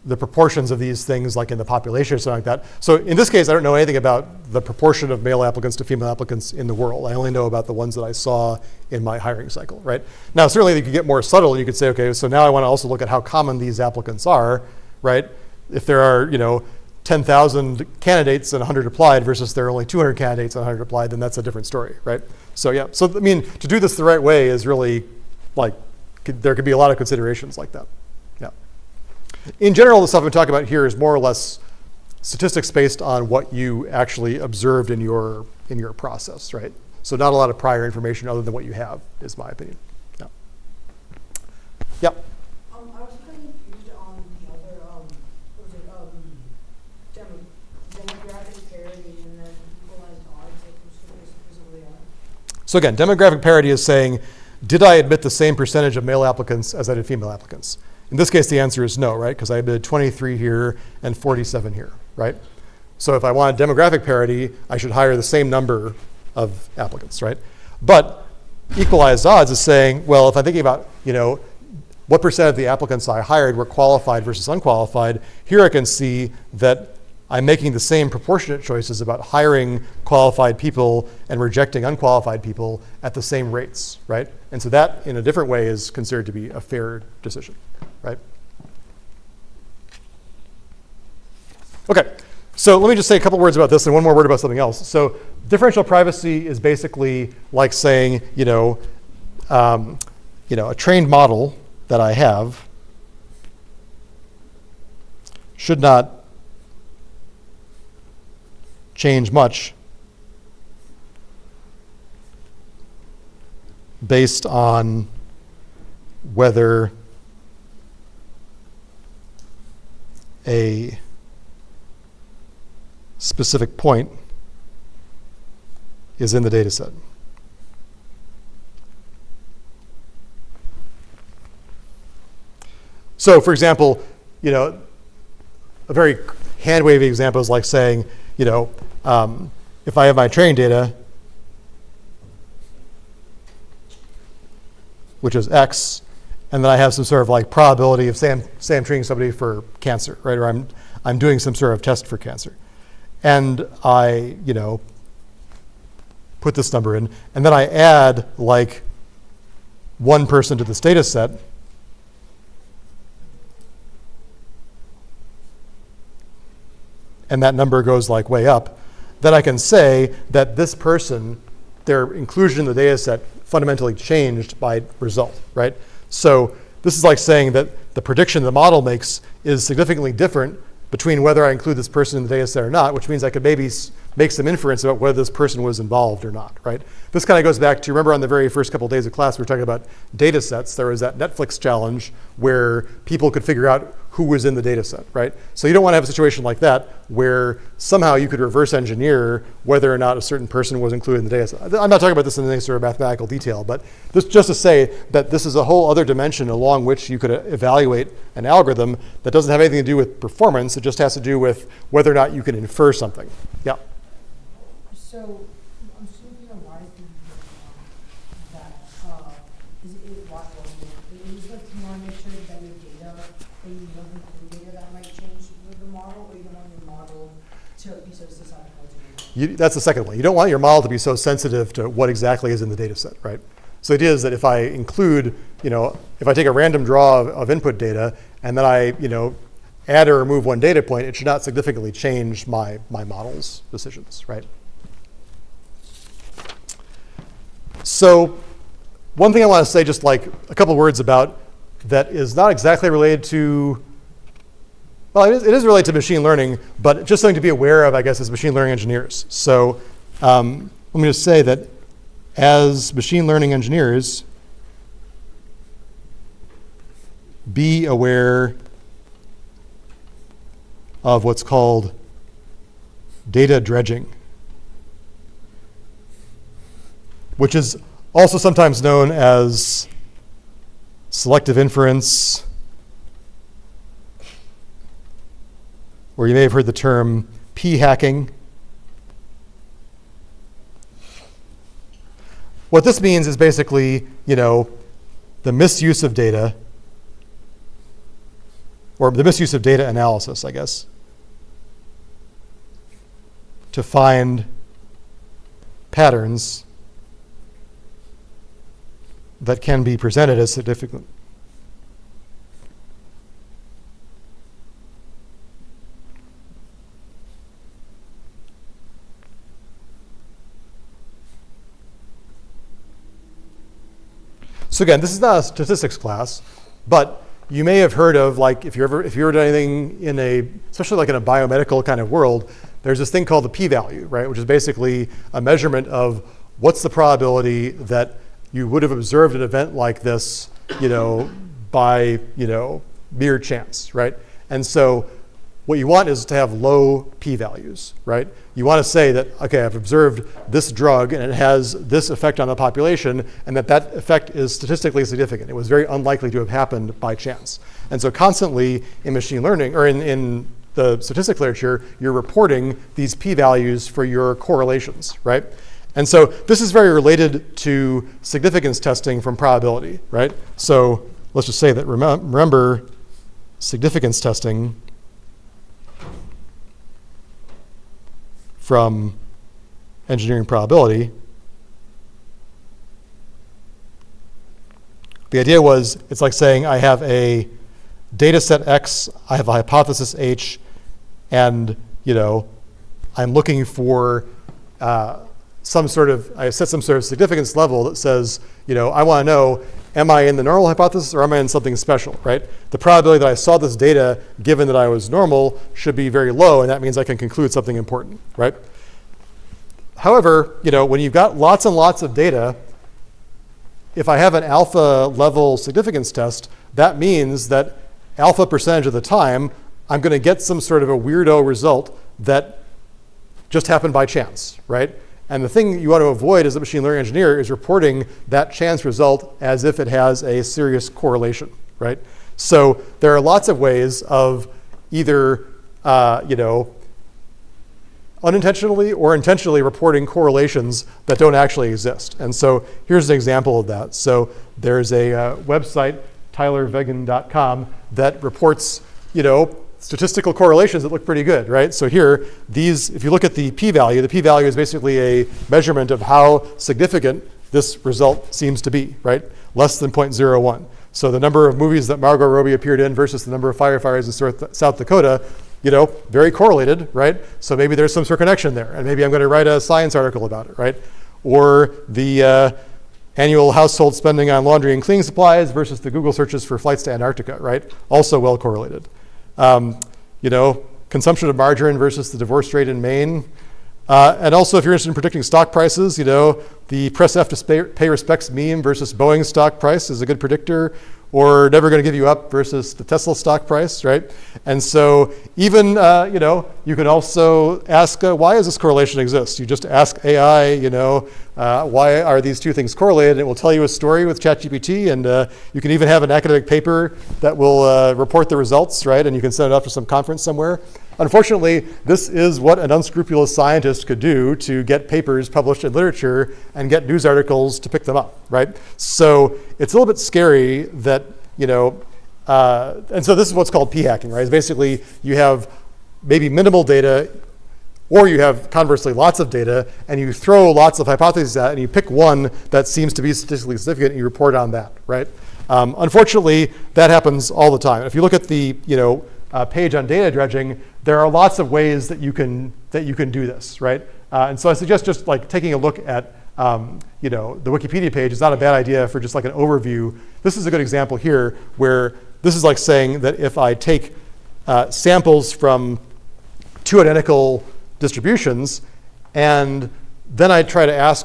the proportions of these things like in the population or something like that? So in this case, I don't know anything about the proportion of male applicants to female applicants in the world. I only know about the ones that I saw in my hiring cycle, right? Now, certainly you could get more subtle. You could say, okay, so now I want to also look at how common these applicants are, right? If there are, 10,000 candidates and 100 applied versus there are only 200 candidates and 100 applied, then that's a different story, right? So yeah, so I mean, to do this the right way is really like, there could be a lot of considerations like that, yeah. In general, the stuff I'm talking about here is more or less statistics based on what you actually observed in your process, right? So not a lot of prior information other than what you have, is my opinion. Yeah. Yep. I was kind of confused on the other, demographic parity and then equalized odds, like which specifically are. So again, demographic parity is saying, did I admit the same percentage of male applicants as I did female applicants? In this case, the answer is no, right? Because I admitted 23 here and 47 here, right? So if I wanted demographic parity, I should hire the same number of applicants, right? But equalized odds is saying, well, if I'm thinking about, what percent of the applicants I hired were qualified versus unqualified, here I can see that I'm making the same proportionate choices about hiring qualified people and rejecting unqualified people at the same rates, right? And so that, in a different way, is considered to be a fair decision, right? Okay, so let me just say a couple words about this and one more word about something else. So differential privacy is basically like saying, a trained model that I have should not change much based on whether a specific point is in the data set. So for example, a very hand-wavy example is like saying, if I have my training data, which is X, and then I have some sort of like probability of say I'm treating somebody for cancer, right? Or I'm doing some sort of test for cancer. And I, put this number in, and then I add like one person to this data set. And that number goes like way up, then I can say that this person, their inclusion in the data set fundamentally changed by result, right? So this is like saying that the prediction the model makes is significantly different between whether I include this person in the data set or not, which means I could maybe make some inference about whether this person was involved or not, right? This kind of goes back to, remember on the very first couple of days of class, we were talking about data sets. There was that Netflix challenge where people could figure out who was in the data set, right? So you don't want to have a situation like that where somehow you could reverse engineer whether or not a certain person was included in the data set. I'm not talking about this in any sort of mathematical detail, but just to say that this is a whole other dimension along which you could evaluate an algorithm that doesn't have anything to do with performance. It just has to do with whether or not you can infer something. Yeah. So I'm just looking at why that is it why it is like you want to make sure that your data that you don't include data that might change with the model, or you don't want your model to be so susceptible to data. That's the second one. You don't want your model to be so sensitive to what exactly is in the data set, right? So the idea is that if I include, if I take a random draw of input data and then I, add or remove one data point, it should not significantly change my model's decisions, right? So one thing I want to say, just like a couple words about that is not exactly related to, well, it is related to machine learning, but just something to be aware of, I guess, as machine learning engineers. So let me just say that as machine learning engineers, be aware of what's called data dredging, which is also sometimes known as selective inference, or you may have heard the term p-hacking. What this means is basically, the misuse of data, or the misuse of data analysis, I guess, to find patterns that can be presented as significant. So again, this is not a statistics class, but you may have heard of, like, if you ever done anything especially like in a biomedical kind of world, there's this thing called the p-value, right? Which is basically a measurement of what's the probability that you would have observed an event like this, by, mere chance, right? And so what you want is to have low p-values, right? You want to say that, okay, I've observed this drug and it has this effect on the population, and that effect is statistically significant. It was very unlikely to have happened by chance. And so constantly in machine learning, or in the statistics literature, you're reporting these p-values for your correlations, right? And so this is very related to significance testing from probability, right? So let's just say that, remember significance testing from engineering probability. The idea was, it's like saying I have a data set X, I have a hypothesis H, and I'm looking for I set some sort of significance level that says, I want to know, am I in the normal hypothesis or am I in something special, right? The probability that I saw this data, given that I was normal, should be very low, and that means I can conclude something important, right? However, when you've got lots and lots of data, if I have an alpha level significance test, that means that alpha percentage of the time, I'm going to get some sort of a weirdo result that just happened by chance, right? And the thing you want to avoid as a machine learning engineer is reporting that chance result as if it has a serious correlation, right? So there are lots of ways of either, unintentionally or intentionally reporting correlations that don't actually exist. And so here's an example of that. So there's a website, tylervegan.com, that reports, statistical correlations that look pretty good, right? So here, if you look at the p-value is basically a measurement of how significant this result seems to be, right? Less than 0.01. So the number of movies that Margot Robbie appeared in versus the number of firefighters in South Dakota, very correlated, right? So maybe there's some sort of connection there, and maybe I'm going to write a science article about it, right? Or the annual household spending on laundry and cleaning supplies versus the Google searches for flights to Antarctica, right? Also well correlated. Consumption of margarine versus the divorce rate in Maine. And also, if you're interested in predicting stock prices, the press have to pay respects meme versus Boeing stock price is a good predictor. or never going to give you up versus the Tesla stock price, right? And so even, you can also ask, why does this correlation exist? You just ask AI, why are these two things correlated? And it will tell you a story with ChatGPT, and you can even have an academic paper that will report the results, right? And you can send it off to some conference somewhere. Unfortunately, this is what an unscrupulous scientist could do to get papers published in literature and get news articles to pick them up, right? So it's a little bit scary that, and so this is what's called p-hacking, right? It's basically you have maybe minimal data, or you have conversely lots of data, and you throw lots of hypotheses at it, and you pick one that seems to be statistically significant, and you report on that, right? Unfortunately, that happens all the time. If you look at the page on data dredging, there are lots of ways that you can do this, right? And so I suggest just like taking a look at the Wikipedia page is not a bad idea for just like an overview. This is a good example here where this is like saying that if I take samples from two identical distributions and then I try to ask,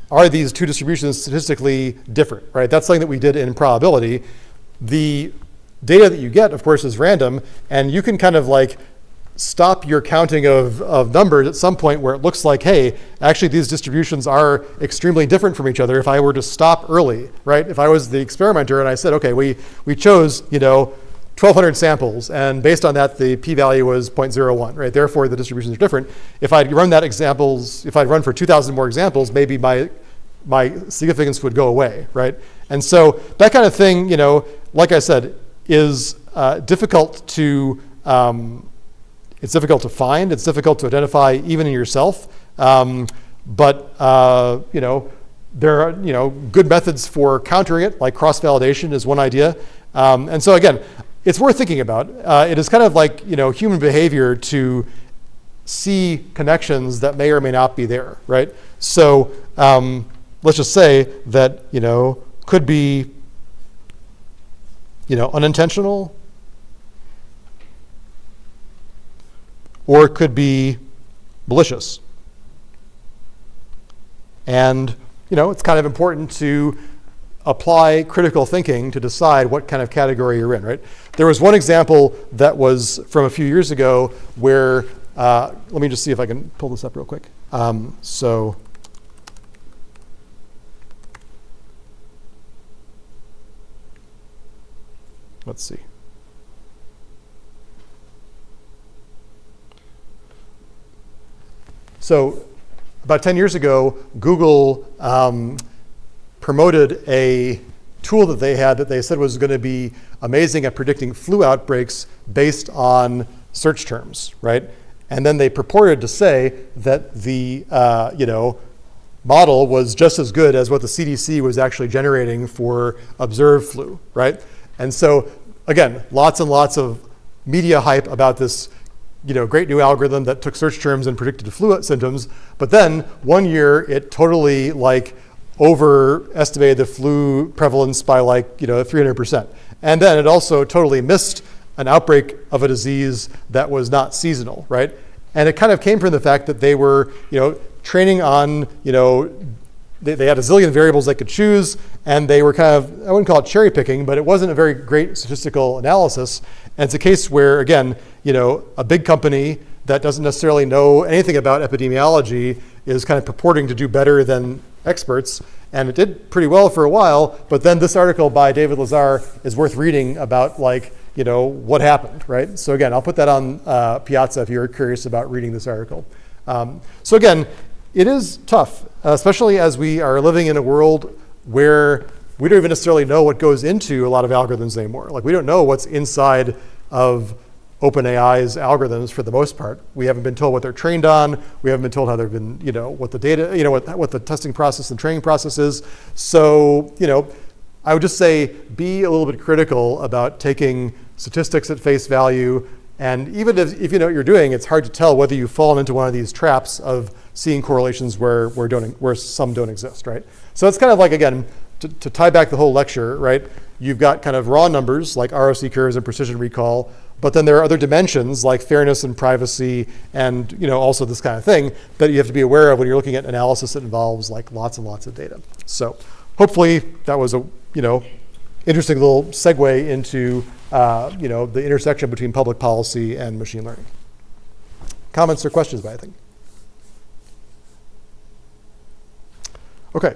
are these two distributions statistically different, right? That's something that we did in probability. The data that you get, of course, is random, and you can kind of like stop your counting of numbers at some point where it looks like, hey, actually these distributions are extremely different from each other if I were to stop early, right? If I was the experimenter and I said, okay, we chose, 1,200 samples, and based on that, the p-value was 0.01, right? Therefore, the distributions are different. If I'd run if I'd run for 2,000 more examples, maybe my significance would go away, right? And so that kind of thing, like I said, is difficult to it's difficult to find. It's difficult to identify even in yourself. But there are good methods for countering it, like cross-validation is one idea. And so again, it's worth thinking about. It is kind of like human behavior to see connections that may or may not be there, right? So let's just say that could be unintentional, or it could be malicious. And it's kind of important to apply critical thinking to decide what kind of category you're in, right? There was one example that was from a few years ago where, let me just see if I can pull this up real quick. Let's see. So about 10 years ago, Google promoted a tool that they had that they said was going to be amazing at predicting flu outbreaks based on search terms, right? And then they purported to say that the model was just as good as what the CDC was actually generating for observed flu, right? And so, again, lots and lots of media hype about this great new algorithm that took search terms and predicted flu symptoms. But then one year it totally overestimated the flu prevalence by 300%. And then it also totally missed an outbreak of a disease that was not seasonal, right? And it kind of came from the fact that they were, training on, they had a zillion variables they could choose, and they were kind of, I wouldn't call it cherry picking, but it wasn't a very great statistical analysis. And it's a case where, again, a big company that doesn't necessarily know anything about epidemiology is kind of purporting to do better than experts. And it did pretty well for a while, but then this article by David Lazar is worth reading about what happened, right? So again, I'll put that on Piazza if you're curious about reading this article. So again, it is tough, especially as we are living in a world where we don't even necessarily know what goes into a lot of algorithms anymore. We don't know what's inside of OpenAI's algorithms for the most part. We haven't been told what they're trained on. We haven't been told how they've been, what the data, what the testing process and training process is. So, I would just say be a little bit critical about taking statistics at face value. And even if you know what you're doing, it's hard to tell whether you've fallen into one of these traps of seeing correlations where some don't exist, right? So it's kind of like, again, to tie back the whole lecture, right? You've got kind of raw numbers like ROC curves and precision recall, but then there are other dimensions like fairness and privacy and also this kind of thing that you have to be aware of when you're looking at analysis that involves lots and lots of data. So hopefully that was a interesting little segue into the intersection between public policy and machine learning. Comments or questions about anything? Okay.